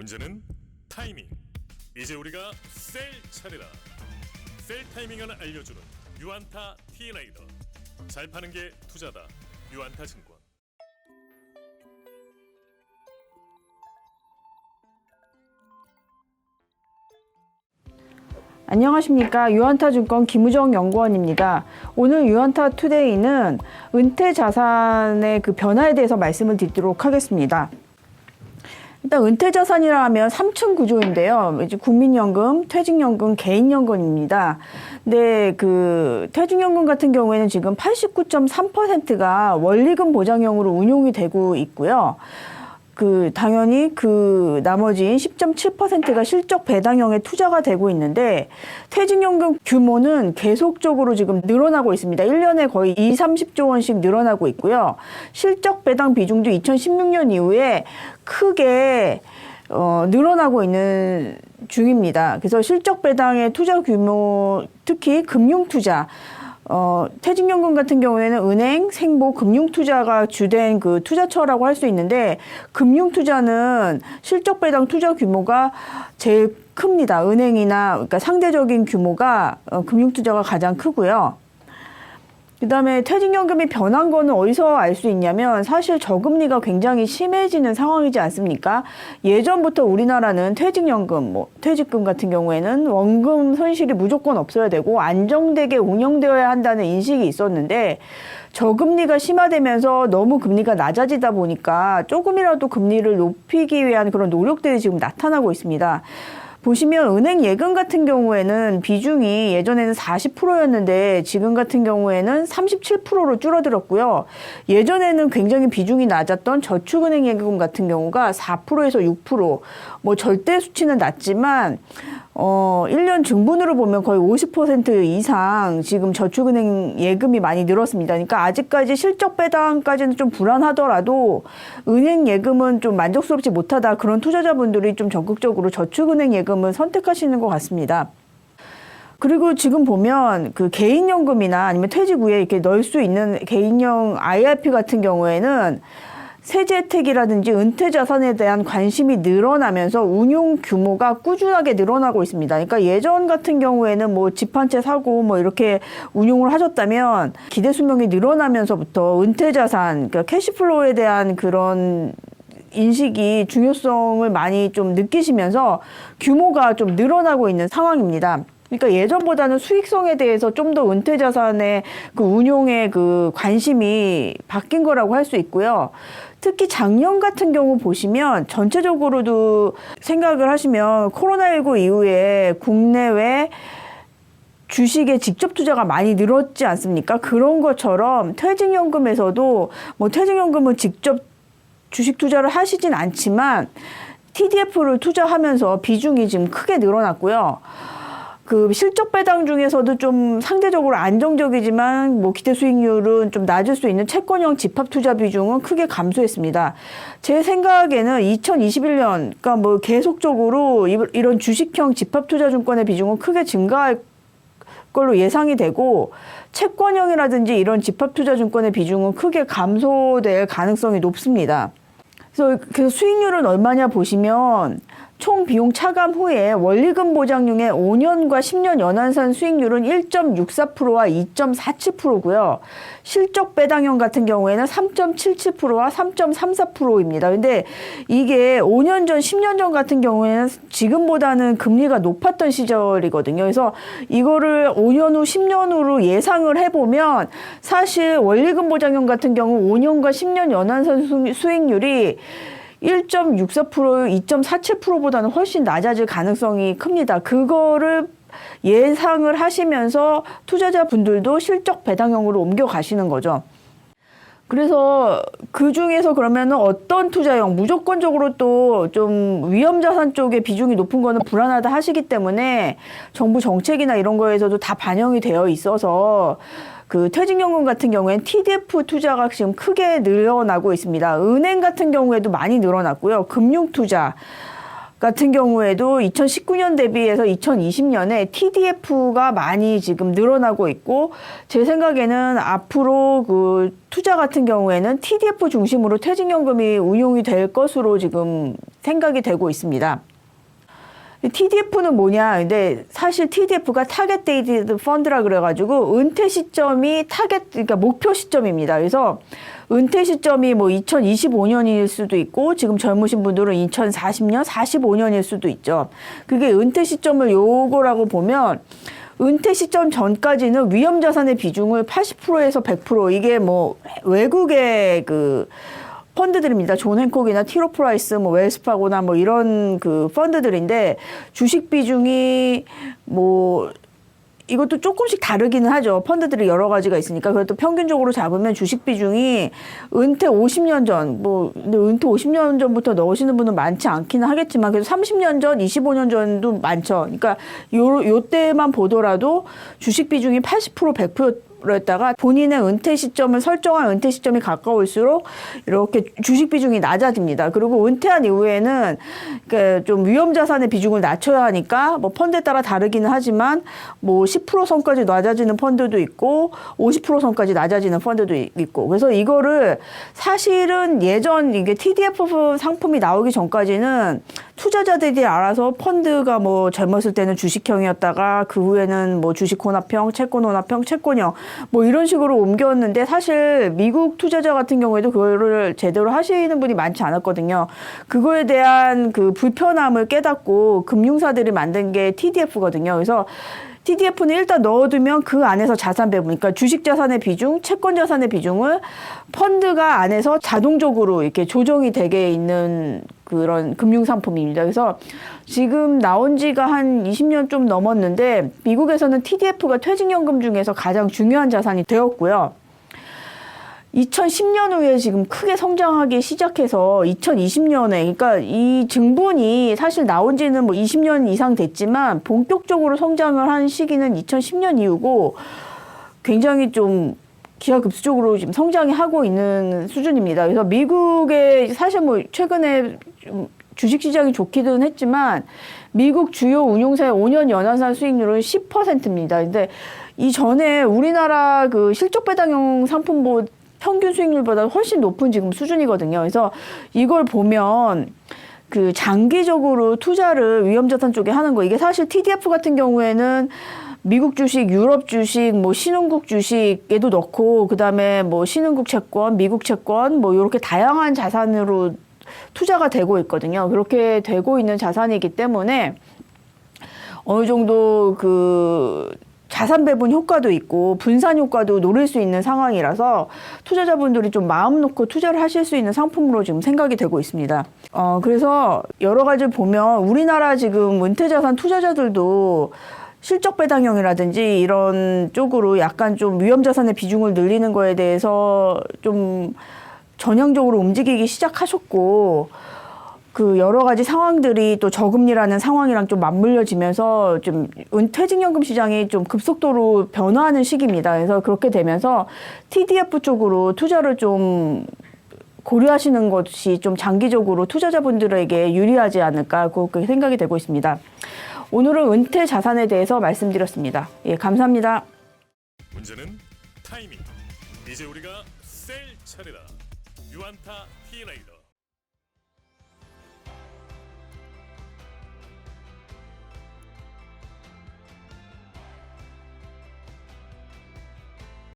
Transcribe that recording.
문제는 타이밍. 이제 우리가 셀 차례다. 셀 타이밍을 알려주는 유안타 T레이더. 잘 파는 게 투자다. 유안타증권. 안녕하십니까. 유안타증권 김우정 연구원입니다. 오늘 유안타 투데이는 은퇴 자산의 그 변화에 대해서 말씀을 드리도록 하겠습니다. 일단 은퇴 자산이라 하면 3층 구조인데요. 이제 국민연금, 퇴직연금, 개인연금입니다. 근데 그 퇴직연금 같은 경우에는 지금 89.3%가 원리금 보장형으로 운용이 되고 있고요. 당연히 나머지 10.7%가 실적 배당형에 투자가 되고 있는데, 퇴직연금 규모는 계속적으로 지금 늘어나고 있습니다. 1년에 거의 30조 원씩 늘어나고 있고요. 실적 배당 비중도 2016년 이후에 크게 늘어나고 있는 중입니다. 그래서 실적 배당의 투자 규모, 특히 금융투자, 퇴직연금 같은 경우에는 은행, 생보, 금융투자가 주된 그 투자처라고 할 수 있는데, 금융투자는 실적배당 투자 규모가 제일 큽니다. 은행이나, 그러니까 상대적인 규모가 금융투자가 가장 크고요. 그 다음에 퇴직연금이 변한 거는 어디서 알 수 있냐면, 사실 저금리가 굉장히 심해지는 상황이지 않습니까? 예전부터 우리나라는 퇴직연금, 퇴직금 같은 경우에는 원금 손실이 무조건 없어야 되고 안정되게 운영되어야 한다는 인식이 있었는데, 저금리가 심화되면서 너무 금리가 낮아지다 보니까 조금이라도 금리를 높이기 위한 그런 노력들이 지금 나타나고 있습니다. 보시면 은행 예금 같은 경우에는 비중이 예전에는 40%였는데 지금 같은 경우에는 37%로 줄어들었고요. 예전에는 굉장히 비중이 낮았던 저축은행 예금 같은 경우가 4%에서 6%, 절대 수치는 낮지만 1년 중분으로 보면 거의 50% 이상 지금 저축은행 예금이 많이 늘었습니다. 그러니까 아직까지 실적 배당까지는 좀 불안하더라도 은행 예금은 좀 만족스럽지 못하다. 그런 투자자분들이 좀 적극적으로 저축은행 예금을 선택하시는 것 같습니다. 그리고 지금 보면 그 개인연금이나 아니면 퇴직 후에 이렇게 넣을 수 있는 개인형 IRP 같은 경우에는 세제 혜택이라든지 은퇴 자산에 대한 관심이 늘어나면서 운용 규모가 꾸준하게 늘어나고 있습니다. 그러니까 예전 같은 경우에는 집 한 채 사고 이렇게 운용을 하셨다면 기대 수명이 늘어나면서부터 은퇴 자산, 그러니까 캐시플로우에 대한 그런 인식이 중요성을 많이 좀 느끼시면서 규모가 좀 늘어나고 있는 상황입니다. 그러니까 예전보다는 수익성에 대해서 좀 더 은퇴 자산의 그 운용의 그 관심이 바뀐 거라고 할 수 있고요. 특히 작년 같은 경우 보시면 전체적으로도 생각을 하시면 코로나19 이후에 국내외 주식에 직접 투자가 많이 늘었지 않습니까? 그런 것처럼 퇴직연금에서도 퇴직연금은 직접 주식 투자를 하시진 않지만 TDF를 투자하면서 비중이 지금 크게 늘어났고요. 그 실적 배당 중에서도 좀 상대적으로 안정적이지만 기대 수익률은 좀 낮을 수 있는 채권형 집합 투자 비중은 크게 감소했습니다. 제 생각에는 2021년, 그러니까 계속적으로 이런 주식형 집합 투자 증권의 비중은 크게 증가할 걸로 예상이 되고, 채권형이라든지 이런 집합 투자 증권의 비중은 크게 감소될 가능성이 높습니다. 그래서 수익률은 얼마냐 보시면 총 비용 차감 후에 원리금 보장용의 5년과 10년 연한선 수익률은 1.64%와 2.47%고요. 실적 배당형 같은 경우에는 3.77%와 3.34%입니다. 근데 이게 5년 전, 10년 전 같은 경우에는 지금보다는 금리가 높았던 시절이거든요. 그래서 이거를 5년 후, 10년 후로 예상을 해보면 사실 원리금 보장형 같은 경우 5년과 10년 연한선 수익률이 1.64%, 2.47%보다는 훨씬 낮아질 가능성이 큽니다. 그거를 예상을 하시면서 투자자분들도 실적 배당형으로 옮겨가시는 거죠. 그래서 그 중에서 그러면은 어떤 투자형, 무조건적으로 또 좀 위험자산 쪽에 비중이 높은 거는 불안하다 하시기 때문에 정부 정책이나 이런 거에서도 다 반영이 되어 있어서 그 퇴직연금 같은 경우에는 TDF 투자가 지금 크게 늘어나고 있습니다. 은행 같은 경우에도 많이 늘어났고요. 금융투자, 같은 경우에도 2019년 대비해서 2020년에 TDF가 많이 지금 늘어나고 있고, 제 생각에는 앞으로 그 투자 같은 경우에는 TDF 중심으로 퇴직연금이 운용이 될 것으로 지금 생각이 되고 있습니다. TDF는 뭐냐? 근데 사실 TDF가 타겟 데이티드 펀드라 그래가지고 은퇴 시점이 그러니까 목표 시점입니다. 그래서 은퇴 시점이 뭐 2025년일 수도 있고, 지금 젊으신 분들은 2040년, 45년일 수도 있죠. 그게 은퇴 시점을 요거라고 보면, 은퇴 시점 전까지는 위험 자산의 비중을 80%에서 100%, 이게 뭐 외국의 그 펀드들입니다. 존 행콕이나 티로 프라이스, 뭐 웰스파고나 뭐 이런 그 펀드들인데, 주식 비중이 뭐 이것도 조금씩 다르기는 하죠. 펀드들이 여러 가지가 있으니까. 그래도 평균적으로 잡으면 주식 비중이 은퇴 50년 전, 뭐 근데 은퇴 50년 전부터 넣으시는 분은 많지 않기는 하겠지만, 그래도 30년 전, 25년 전도 많죠. 그러니까 요 때만 보더라도 주식 비중이 80%, 100%였다가 본인의 은퇴 시점을 설정한 은퇴 시점이 가까울수록 이렇게 주식 비중이 낮아집니다. 그리고 은퇴한 이후에는 좀 위험 자산의 비중을 낮춰야 하니까 뭐 펀드에 따라 다르기는 하지만 뭐 10% 선까지 낮아지는 펀드도 있고 50% 선까지 낮아지는 펀드도 있고, 그래서 이거를 사실은 예전 이게 TDF 상품이 나오기 전까지는 투자자들이 알아서 펀드가 뭐 젊었을 때는 주식형이었다가 그 후에는 뭐 주식 혼합형, 채권 혼합형, 채권형 뭐 이런 식으로 옮겼는데, 사실 미국 투자자 같은 경우에도 그거를 제대로 하시는 분이 많지 않았거든요. 그거에 대한 그 불편함을 깨닫고 금융사들이 만든 게 TDF거든요. 그래서 TDF는 일단 넣어두면 그 안에서 자산 배분, 그러니까 주식 자산의 비중, 채권 자산의 비중을 펀드가 안에서 자동적으로 이렇게 조정이 되게 있는 그런 금융상품입니다. 그래서 지금 나온 지가 한 20년 좀 넘었는데, 미국에서는 TDF가 퇴직연금 중에서 가장 중요한 자산이 되었고요. 2010년 후에 지금 크게 성장하기 시작해서 2020년에, 그러니까 이 증본이 사실 나온 지는 뭐 20년 이상 됐지만 본격적으로 성장을 한 시기는 2010년 이후고, 굉장히 좀 기하급수적으로 지금 성장이 하고 있는 수준입니다. 그래서 미국의 사실 뭐 최근에 좀 주식시장이 좋기는 했지만 미국 주요 운용사의 5년 연환산 수익률은 10%입니다. 근데 이전에 우리나라 그 실적 배당형 상품 평균 수익률보다 훨씬 높은 지금 수준이거든요. 그래서 이걸 보면 그 장기적으로 투자를 위험자산 쪽에 하는 거, 이게 사실 TDF 같은 경우에는 미국 주식, 유럽 주식, 뭐 신흥국 주식에도 넣고, 그 다음에 뭐 신흥국 채권, 미국 채권, 뭐 이렇게 다양한 자산으로 투자가 되고 있거든요. 그렇게 되고 있는 자산이기 때문에 어느 정도 그 자산 배분 효과도 있고 분산 효과도 노릴 수 있는 상황이라서 투자자분들이 좀 마음 놓고 투자를 하실 수 있는 상품으로 지금 생각이 되고 있습니다. 그래서 여러 가지 보면 우리나라 지금 은퇴자산 투자자들도 실적 배당형이라든지 이런 쪽으로 약간 좀 위험 자산의 비중을 늘리는 거에 대해서 좀 전향적으로 움직이기 시작하셨고, 그 여러 가지 상황들이 또 저금리라는 상황이랑 좀 맞물려지면서 좀 퇴직연금 시장이 좀 급속도로 변화하는 시기입니다. 그래서 그렇게 되면서 TDF 쪽으로 투자를 좀 고려하시는 것이 좀 장기적으로 투자자분들에게 유리하지 않을까, 그렇게 생각이 되고 있습니다. 오늘은 은퇴 자산에 대해서 말씀드렸습니다. 예, 감사합니다. 문제는 타이밍. 이제 우리가 셀 차례다. 유안타 T레이더.